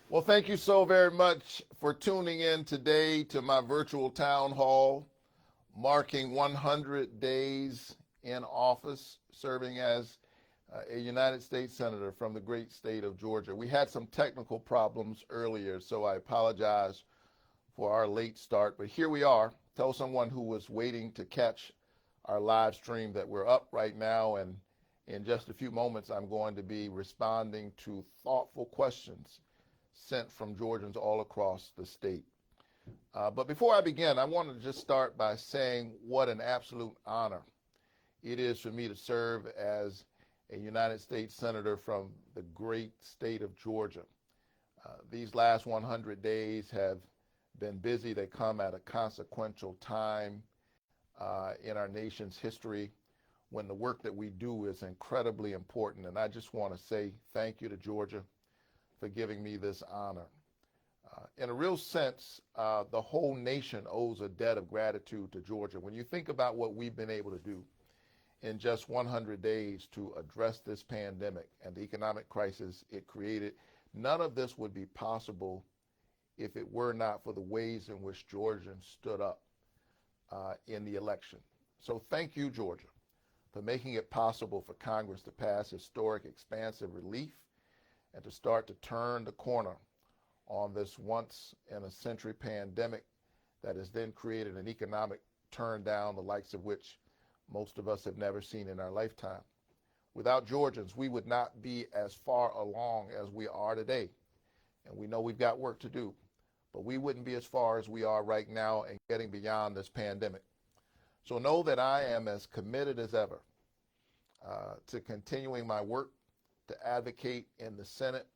Well, thank you so very much for tuning in today to my virtual town hall marking 100 days in office, serving as a United States Senator from the great state of Georgia. We had some technical problems earlier, so I apologize for our late start, but here we are. Tell someone who was waiting to catch our live stream that we're up right now, and in just a few moments, I'm going to be responding to thoughtful questions sent from Georgians all across the state. But before I begin, I want to just start by saying what an absolute honor it is for me to serve as a United States Senator from the great state of Georgia. These last 100 days have been busy. They come at a consequential time in our nation's history when the work that we do is incredibly important. And I just want to say thank you to Georgia for giving me this honor. In a real sense, the whole nation owes a debt of gratitude to Georgia. When you think about what we've been able to do in just 100 days to address this pandemic and the economic crisis it created, none of this would be possible if it were not for the ways in which Georgians stood up in the election. So thank you, Georgia, for making it possible for Congress to pass historic, expansive relief and to start to turn the corner on this once-in-a-century pandemic that has then created an economic turn down, the likes of which most of us have never seen in our lifetime. Without Georgians, we would not be as far along as we are today. And we know we've got work to do, but we wouldn't be as far as we are right now in getting beyond this pandemic. So know that I am as committed as ever to continuing my work to advocate in the Senate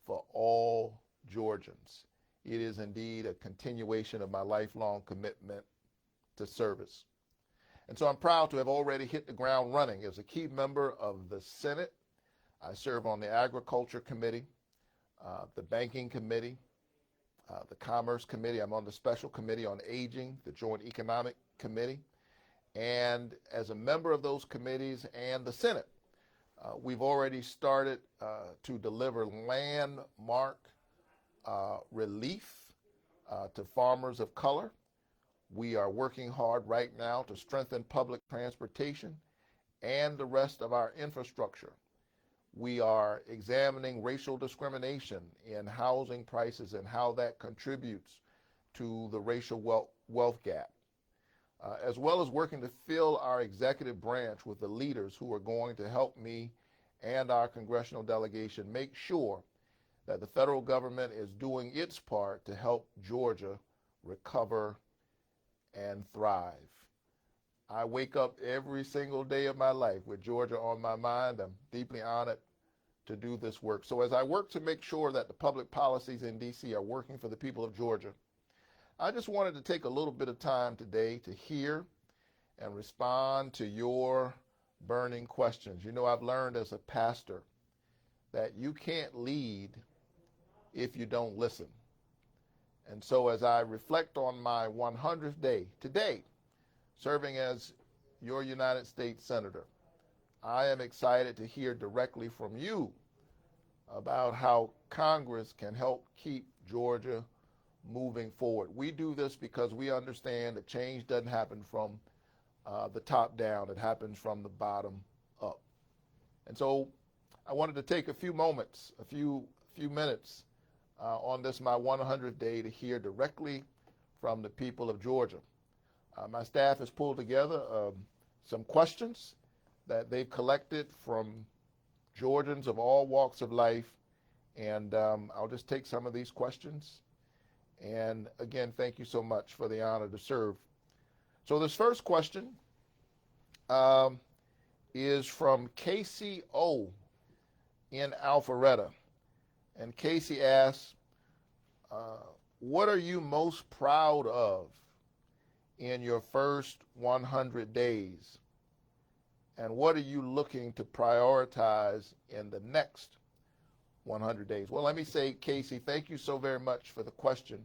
for all Georgians. It is indeed a continuation of my lifelong commitment to service. And so I'm proud to have already hit the ground running as a key member of the Senate. I serve on the Agriculture Committee, the Banking Committee, the Commerce Committee. I'm on the Special Committee on Aging, the Joint Economic Committee. And as a member of those committees and the Senate, we've already started to deliver landmark relief to farmers of color. We are working hard right now to strengthen public transportation and the rest of our infrastructure. We are examining racial discrimination in housing prices and how that contributes to the racial wealth gap, as well as working to fill our executive branch with the leaders who are going to help me and our congressional delegation make sure that the federal government is doing its part to help Georgia recover and thrive. I wake up every single day of my life with Georgia on my mind. I'm deeply honored to do this work. So as I work to make sure that the public policies in D.C. are working for the people of Georgia, I just wanted to take a little bit of time today to hear and respond to your burning questions. You know, I've learned as a pastor that you can't lead if you don't listen. And so as I reflect on my 100th day today, serving as your United States Senator, I am excited to hear directly from you about how Congress can help keep Georgia moving forward. We do this because we understand that change doesn't happen from the top down, it happens from the bottom up. And so I wanted to take a few moments, a few minutes on this, my 100th day, to hear directly from the people of Georgia. My staff has pulled together some questions that they've collected from Georgians of all walks of life, and I'll just take some of these questions. And again, thank you so much for the honor to serve. So this first question is from Casey O in Alpharetta. And Casey asks, what are you most proud of in your first 100 days? And what are you looking to prioritize in the next 100 days? Well, let me say, Casey, thank you so very much for the question.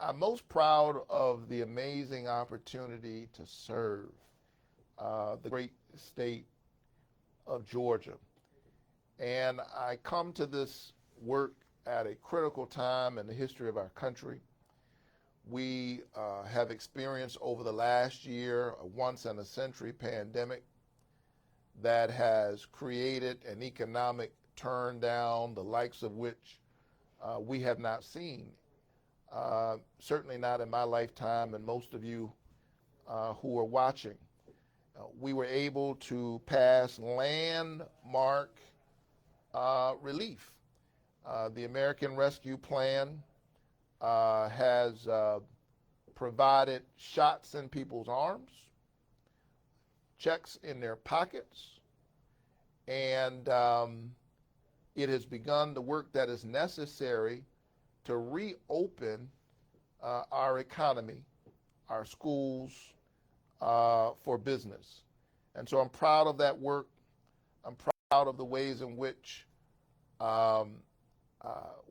I'm most proud of the amazing opportunity to serve the great state of Georgia. And I come to this work at a critical time in the history of our country. We have experienced over the last year a once-in-a-century pandemic that has created an economic turn down, the likes of which we have not seen, certainly not in my lifetime, and most of you who are watching. We were able to pass landmark relief. The American Rescue Plan has provided shots in people's arms, checks in their pockets, and it has begun the work that is necessary to reopen our economy, our schools, for business. And so I'm proud of that work. I'm proud of the ways in which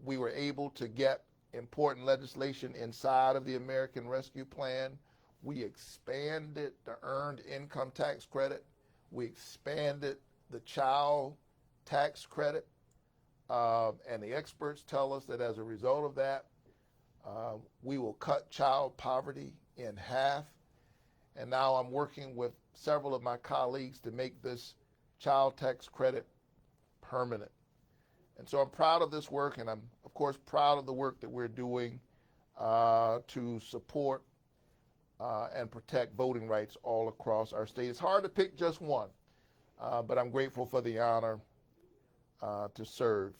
we were able to get important legislation inside of the American Rescue Plan. We expanded the earned income tax credit. We expanded the child tax credit. And the experts tell us that as a result of that, we will cut child poverty in half. And now I'm working with several of my colleagues to make this child tax credit permanent. And so I'm proud of this work, and I'm, of course, proud of the work that we're doing to support and protect voting rights all across our state. It's hard to pick just one, but I'm grateful for the honor to serve.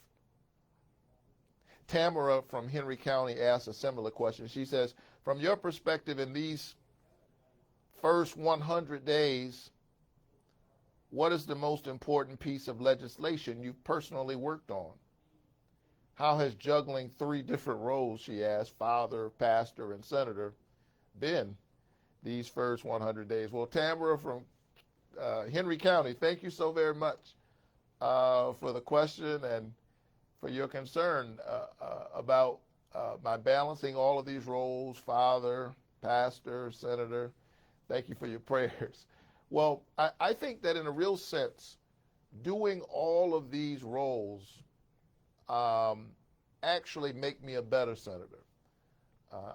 Tamara from Henry County asked a similar question. She says, from your perspective in these first 100 days, what is the most important piece of legislation you've personally worked on? How has juggling 3 different roles, she asked, father, pastor, and senator, been these first 100 days? Well, Tamara from Henry County, thank you so very much for the question and for your concern about my balancing all of these roles, father, pastor, senator. Thank you for your prayers. Well, I think that in a real sense, doing all of these roles actually make me a better senator.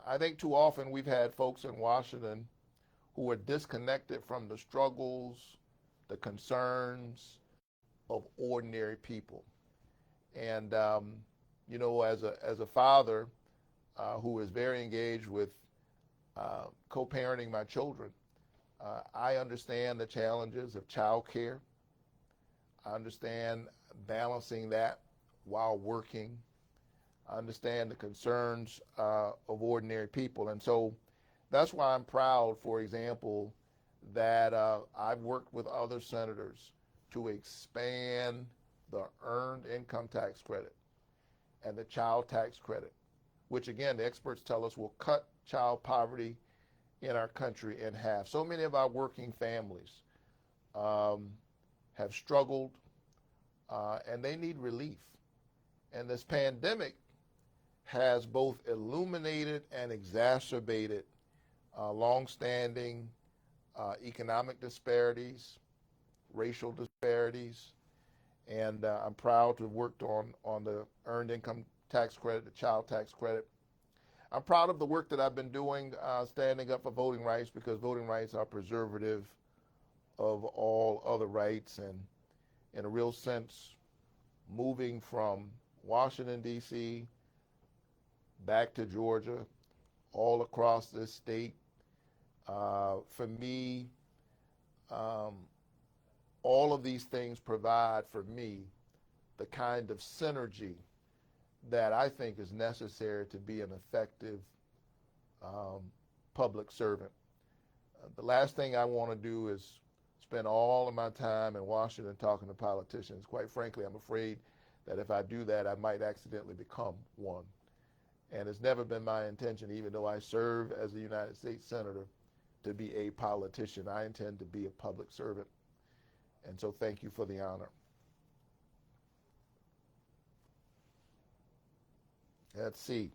I think too often we've had folks in Washington who are disconnected from the struggles, the concerns of ordinary people. And, you know, as a father who is very engaged with co-parenting my children, I understand the challenges of childcare. I understand balancing that while working. I understand the concerns of ordinary people. And so that's why I'm proud, for example, that I've worked with other senators to expand the earned income tax credit and the child tax credit, which again, the experts tell us will cut child poverty in our country in half. So many of our working families have struggled and they need relief. And this pandemic has both illuminated and exacerbated longstanding economic disparities, racial disparities, and I'm proud to have worked on the earned income tax credit, the child tax credit. I'm proud of the work that I've been doing standing up for voting rights, because voting rights are preservative of all other rights, and in a real sense, moving from Washington, D.C. back to Georgia, all across this state. For me, all of these things provide for me the kind of synergy that I think is necessary to be an effective public servant. The last thing I want to do is spend all of my time in Washington talking to politicians. Quite frankly, I'm afraid that if I do that, I might accidentally become one. And it's never been my intention, even though I serve as a United States Senator, to be a politician. I intend to be a public servant. And so thank you for the honor. Let's see.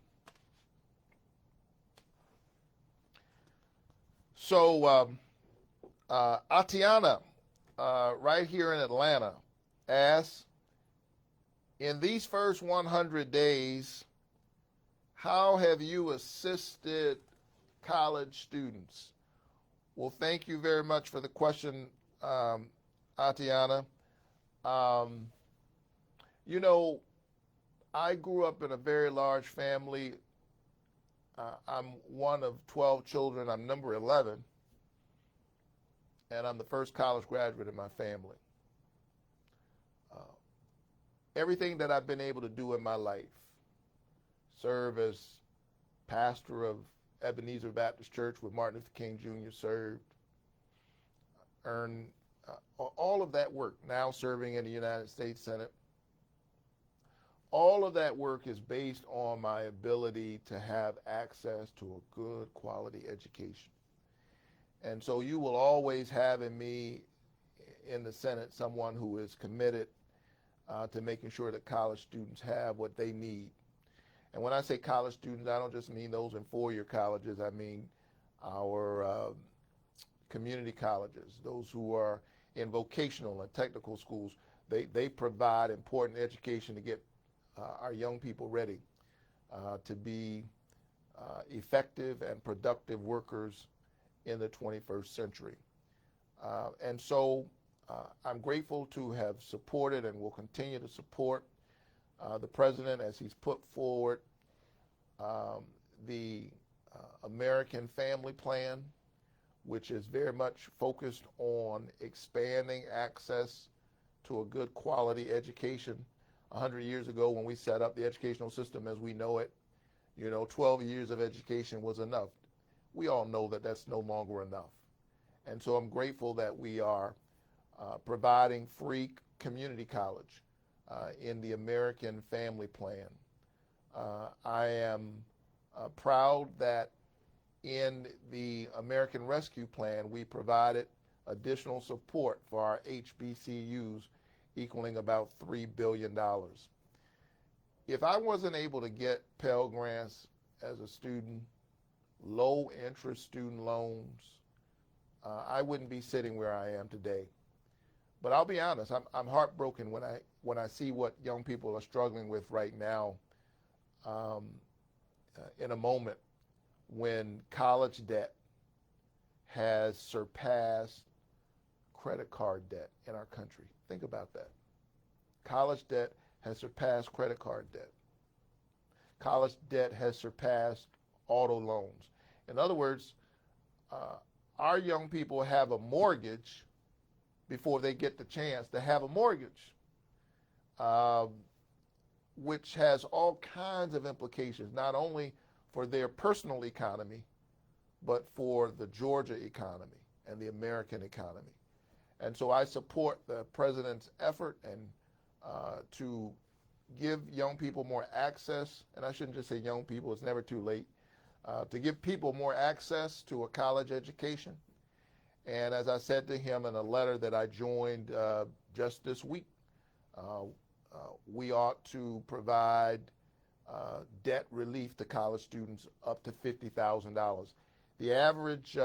So Atiana, right here in Atlanta, asks, In these first 100 days, how have you assisted college students? Well, thank you very much for the question, Atiana. Um, you know, I grew up in a very large family. I'm one of 12 children. I'm number 11, and I'm the first college graduate in my family. Uh, Everything that I've been able to do in my life, serve as pastor of Ebenezer Baptist Church where Martin Luther King Jr. served, earn all of that work, now serving in the United States Senate. All of that work is based on my ability to have access to a good quality education. And so you will always have in me in the Senate someone who is committed to making sure that college students have what they need. And when I say college students, I don't just mean those in four-year colleges. I mean our community colleges, those who are in vocational and technical schools. They provide important education to get our young people ready to be effective and productive workers in the 21st century. And so I'm grateful to have supported and will continue to support the president as he's put forward the American Family Plan, which is very much focused on expanding access to a good quality education. 100 years ago when we set up the educational system as we know it, 12 years of education was enough. We all know that that's no longer enough. And so I'm grateful that we are providing free community college in the American Family Plan. I am proud that in the American Rescue Plan, we provided additional support for our HBCUs equaling about $3 billion. If I wasn't able to get Pell Grants as a student, low interest student loans, I wouldn't be sitting where I am today. But I'll be honest, I'm heartbroken when I see what young people are struggling with right now in a moment when college debt has surpassed credit card debt in our country. Think about that. College debt has surpassed credit card debt. College debt has surpassed auto loans. In other words, our young people have a mortgage before they get the chance to have a mortgage, which has all kinds of implications, not only for their personal economy, but for the Georgia economy and the American economy. And so I support the president's effort and to give young people more access, and I shouldn't just say young people, it's never too late, to give people more access to a college education. And as I said to him in a letter that I joined just this week, we ought to provide debt relief to college students up to $50,000. The average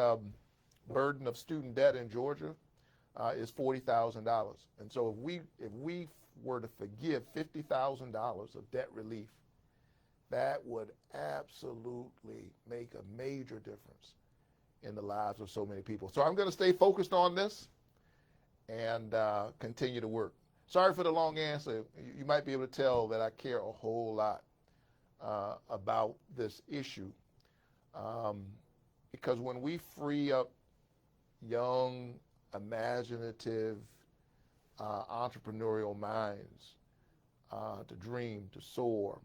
burden of student debt in Georgia is $40,000. And so if we were to forgive $50,000 of debt relief, that would absolutely make a major difference in the lives of so many people. So I'm going to stay focused on this and continue to work. Sorry for the long answer. You might be able to tell that I care a whole lot about this issue because when we free up young, imaginative, entrepreneurial minds to dream, to soar,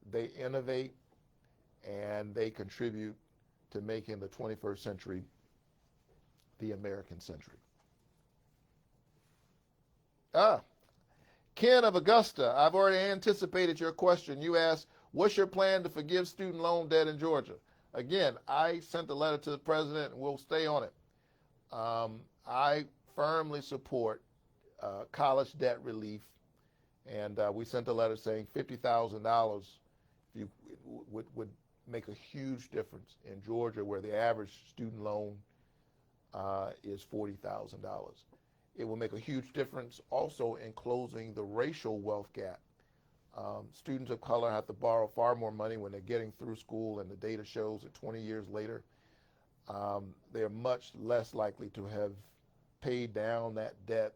they innovate and they contribute to making the 21st century the American century. Ken of Augusta, I've already anticipated your question. You asked, what's your plan to forgive student loan debt in Georgia? Again, I sent a letter to the president and we'll stay on it. I firmly support college debt relief, and we sent a letter saying $50,000 would make a huge difference in Georgia, where the average student loan is $40,000. It will make a huge difference also in closing the racial wealth gap Students of color have to borrow far more money when they're getting through school, and the data shows that 20 years later, they're much less likely to have paid down that debt,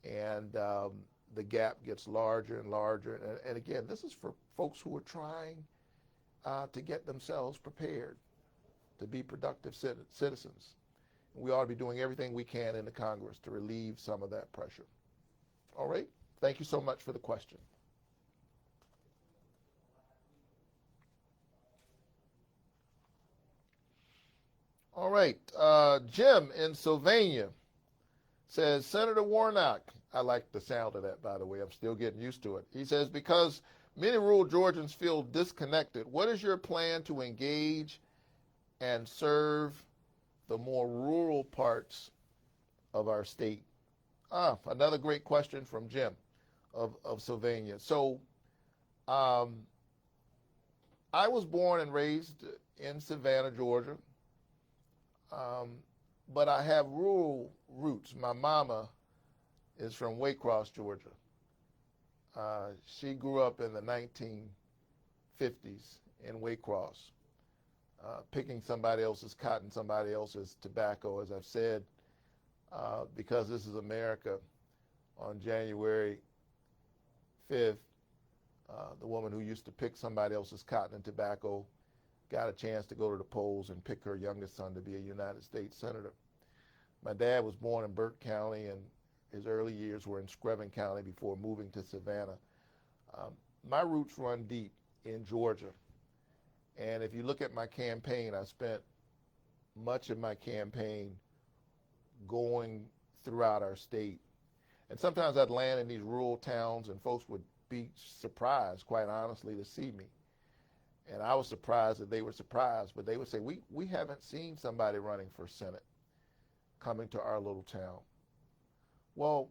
and the gap gets larger and larger. And again, this is for folks who are trying to get themselves prepared to be productive citizens. We ought to be doing everything we can in the Congress to relieve some of that pressure. All right? Thank you so much for the question. All right. Jim in Sylvania says, Senator Warnock, I like the sound of that, by the way. I'm still getting used to it. He says, because many rural Georgians feel disconnected, what is your plan to engage and serve the more rural parts of our state? Another great question from Jim of Sylvania. So I was born and raised in Savannah, Georgia, but I have rural roots. My mama is from Waycross, Georgia. She grew up in the 1950s in Waycross, picking somebody else's cotton, somebody else's tobacco. As I've said, because this is America, on January 5th, the woman who used to pick somebody else's cotton and tobacco got a chance to go to the polls and pick her youngest son to be a United States Senator. My dad was born in Burke County, and his early years were in Screven County before moving to Savannah. My roots run deep in Georgia. And if you look at my campaign, I spent much of my campaign going throughout our state. And sometimes I'd land in these rural towns and folks would be surprised, quite honestly, to see me. And I was surprised that they were surprised, but they would say, we haven't seen somebody running for Senate coming to our little town. Well,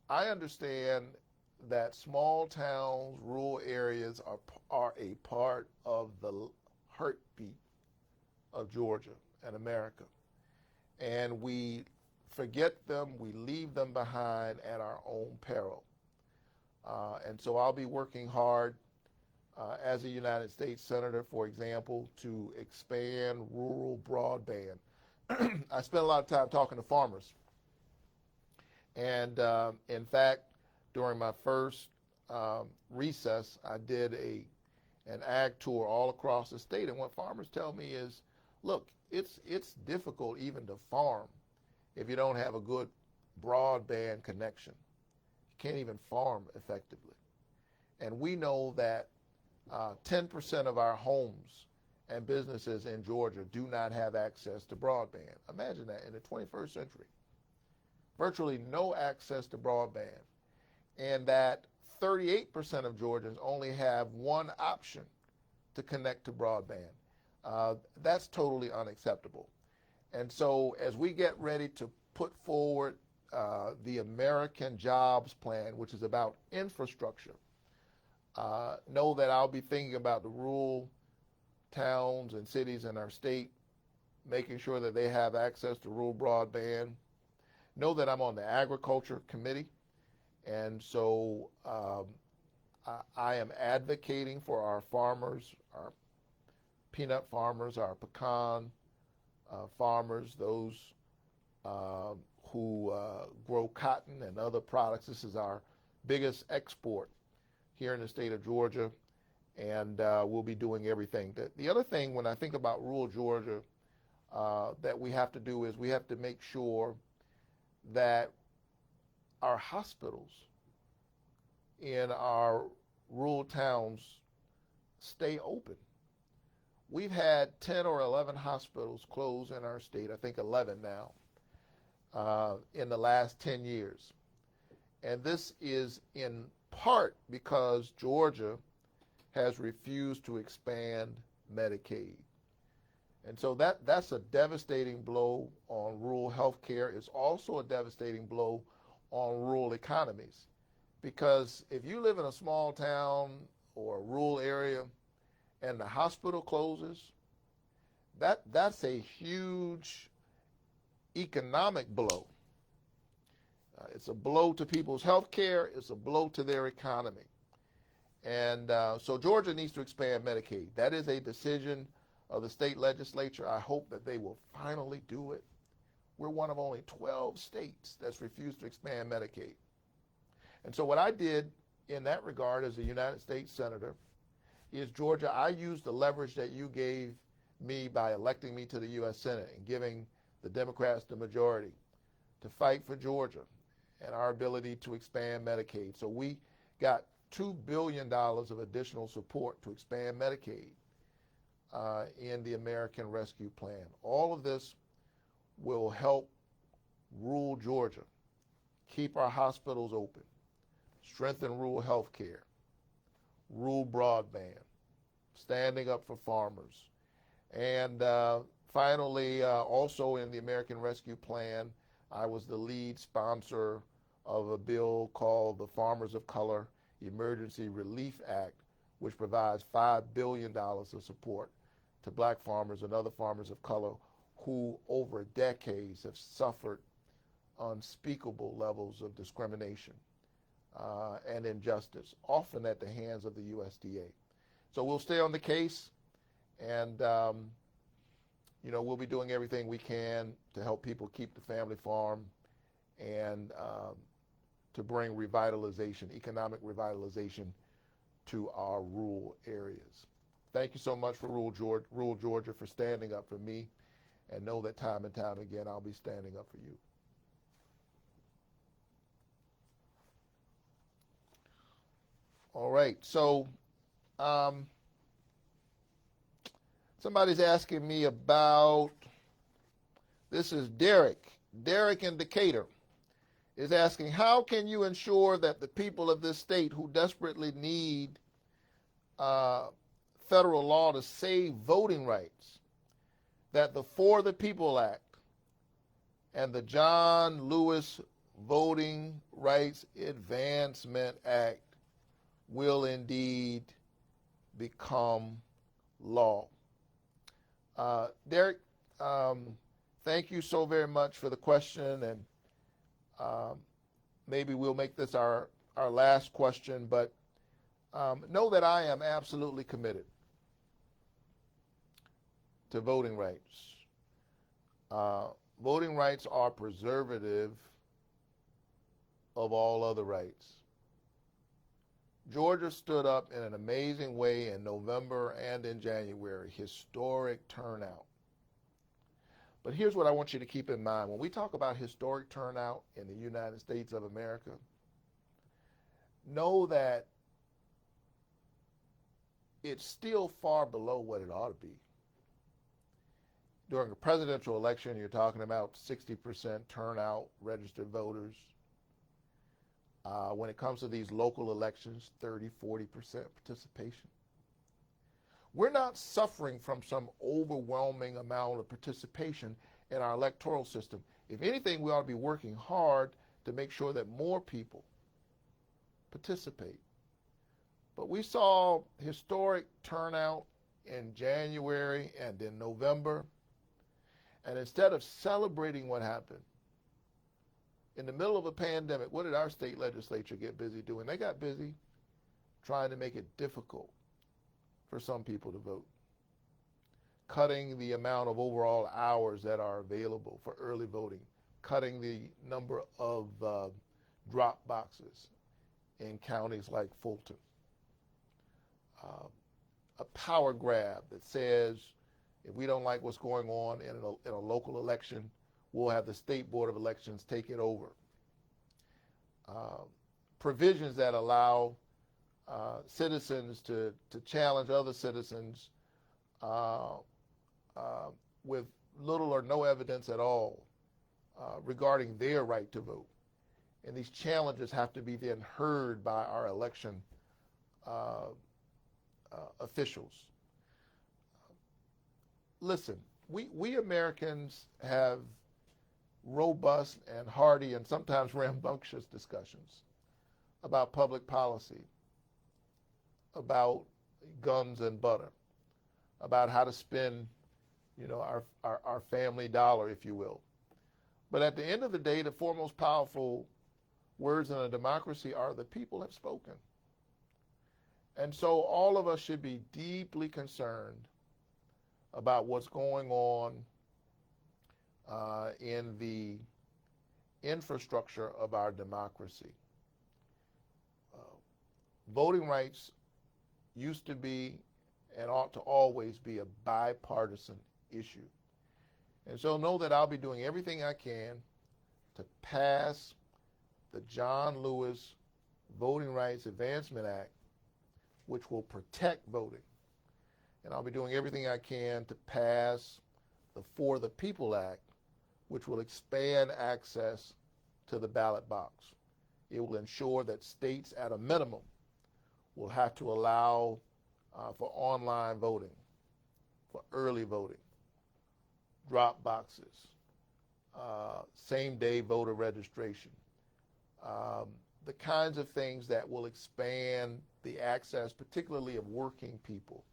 I understand that small towns, rural areas are a part of the heartbeat of Georgia and America. And we forget them, we leave them behind at our own peril. And so I'll be working hard as a United States Senator, for example, to expand rural broadband. I spent a lot of time talking to farmers. And in fact, during my first recess, I did an ag tour all across the state. And what farmers tell me is, look, it's difficult even to farm if you don't have a good broadband connection. You can't even farm effectively. And we know that 10% of our homes and businesses in Georgia do not have access to broadband. Imagine that in the 21st century. Virtually no access to broadband. And that 38% of Georgians only have one option to connect to broadband. That's totally unacceptable. And so as we get ready to put forward the American Jobs Plan, which is about infrastructure, know that I'll be thinking about the rural towns and cities in our state, making sure that they have access to rural broadband. Know that I'm on the Agriculture Committee, and so I am advocating for our farmers, our peanut farmers, our pecan farmers, those who grow cotton and other products. This is our biggest export here in the state of Georgia, and we'll be doing everything. The other thing, when I think about rural Georgia, that we have to do is we have to make sure that our hospitals in our rural towns stay open. We've had 10 or 11 hospitals close in our state, I think 11 now, in the last 10 years. And this is in part because Georgia has refused to expand Medicaid. And so that's a devastating blow on rural health care. It's also a devastating blow on rural economies. Because if you live in a small town or a rural area and the hospital closes, that's a huge economic blow. It's a blow to people's health care. It's a blow to their economy. And so Georgia needs to expand Medicaid. That is a decision of the state legislature. I hope that they will finally do it. We're one of only 12 states that's refused to expand Medicaid. And so what I did in that regard as a United States Senator is, Georgia, I used the leverage that you gave me by electing me to the U.S. Senate and giving the Democrats the majority to fight for Georgia and our ability to expand Medicaid. So we got $2 billion of additional support to expand Medicaid in the American Rescue Plan. All of this will help rural Georgia, keep our hospitals open, strengthen rural health care, rural broadband, standing up for farmers. And finally, also in the American Rescue Plan, I was the lead sponsor of a bill called the Farmers of Color Emergency Relief Act, which provides $5 billion of support to black farmers and other farmers of color who over decades have suffered unspeakable levels of discrimination and injustice, often at the hands of the USDA. So we'll stay on the case, and we'll be doing everything we can to help people keep the family farm and to bring revitalization, economic revitalization to our rural areas. Thank you so much for rural Georgia for standing up for me, and know that time and time again I'll be standing up for you. All right, so somebody's asking me about, this is Derek in Decatur, is asking, how can you ensure that the people of this state who desperately need federal law to save voting rights, that the For the People Act and the John Lewis Voting Rights Advancement Act will indeed become law? Derek, thank you so very much for the question, and maybe we'll make this our last question, but know that I am absolutely committed to voting rights. Voting rights are preservative of all other rights. Georgia stood up in an amazing way in November and in January, historic turnout. But here's what I want you to keep in mind. When we talk about historic turnout in the United States of America, know that it's still far below what it ought to be. During a presidential election, you're talking about 60% turnout, registered voters. When it comes to these local elections, 30, 40% participation. We're not suffering from some overwhelming amount of participation in our electoral system. If anything, we ought to be working hard to make sure that more people participate. But we saw historic turnout in January and in November. And instead of celebrating what happened, in the middle of a pandemic, what did our state legislature get busy doing? They got busy trying to make it difficult for some people to vote, cutting the amount of overall hours that are available for early voting, cutting the number of drop boxes in counties like Fulton. A power grab that says, if we don't like what's going on in a local election, we'll have the State Board of Elections take it over. Provisions that allow citizens to challenge other citizens with little or no evidence at all regarding their right to vote. And these challenges have to be then heard by our election officials. Listen, we Americans have robust and hearty and sometimes rambunctious discussions about public policy, about guns and butter, about how to spend, our family dollar, if you will. But at the end of the day, the foremost powerful words in a democracy are the people have spoken. And so all of us should be deeply concerned about what's going on in the infrastructure of our democracy. Uh, Voting rights used to be and ought to always be a bipartisan issue. And so know that I'll be doing everything I can to pass the John Lewis Voting Rights Advancement Act, which will protect voting. And I'll be doing everything I can to pass the For the People Act, which will expand access to the ballot box. It will ensure that states at a minimum will have to allow for online voting, for early voting, drop boxes, same-day voter registration, the kinds of things that will expand the access, particularly of working people,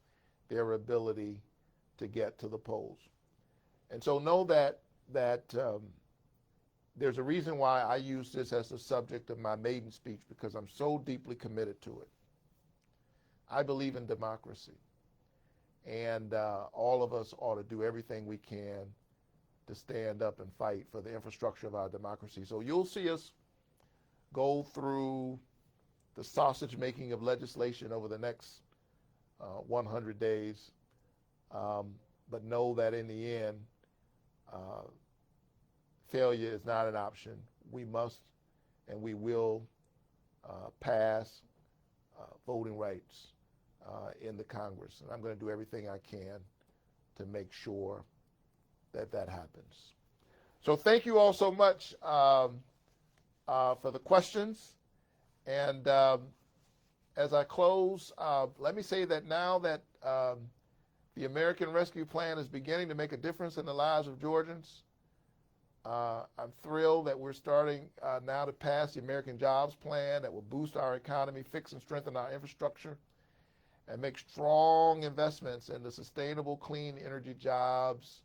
their ability to get to the polls. And so know that there's a reason why I use this as the subject of my maiden speech, because I'm so deeply committed to it. I believe in democracy, and all of us ought to do everything we can to stand up and fight for the infrastructure of our democracy. So you'll see us go through the sausage making of legislation over the next 100 days, but know that in the end, failure is not an option. We must and we will pass voting rights in the Congress. And I'm going to do everything I can to make sure that that happens. So thank you all so much for the questions. And as I close, let me say that now that the American Rescue Plan is beginning to make a difference in the lives of Georgians, I'm thrilled that we're starting now to pass the American Jobs Plan that will boost our economy, fix and strengthen our infrastructure, and make strong investments in the sustainable, clean energy jobs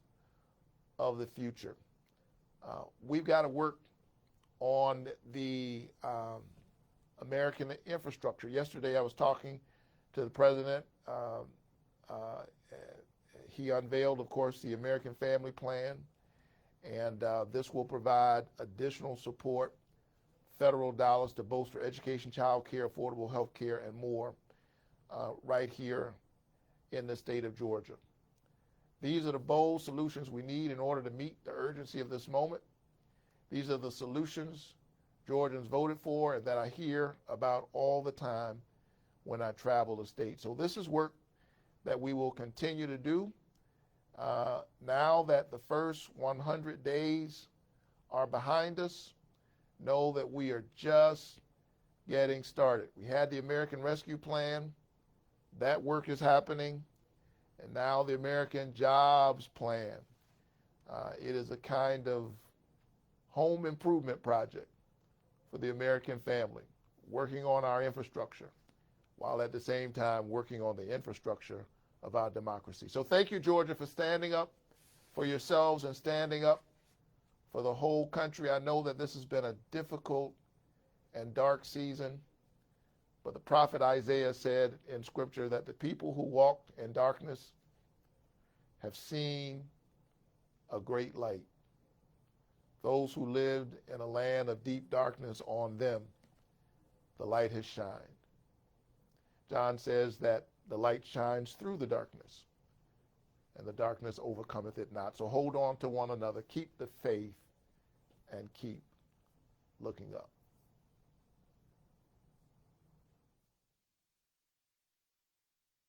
of the future. We've got to work on the American infrastructure. Yesterday I was talking to the president. He unveiled, of course, the American Family Plan, and this will provide additional support, federal dollars to bolster education, child care, affordable health care, and more right here in the state of Georgia. These are the bold solutions we need in order to meet the urgency of this moment. These are the solutions Georgians voted for and that I hear about all the time when I travel the state. So this is work that we will continue to do. Now that the first 100 days are behind us, know that we are just getting started. We had the American Rescue Plan. That work is happening. And now the American Jobs Plan. It is a kind of home improvement project for the American family, working on our infrastructure, while at the same time working on the infrastructure of our democracy. So thank you, Georgia, for standing up for yourselves and standing up for the whole country. I know that this has been a difficult and dark season, but the prophet Isaiah said in Scripture that the people who walked in darkness have seen a great light. Those who lived in a land of deep darkness, on them the light has shined. John says that the light shines through the darkness, and the darkness overcometh it not. So hold on to one another, keep the faith, and keep looking up.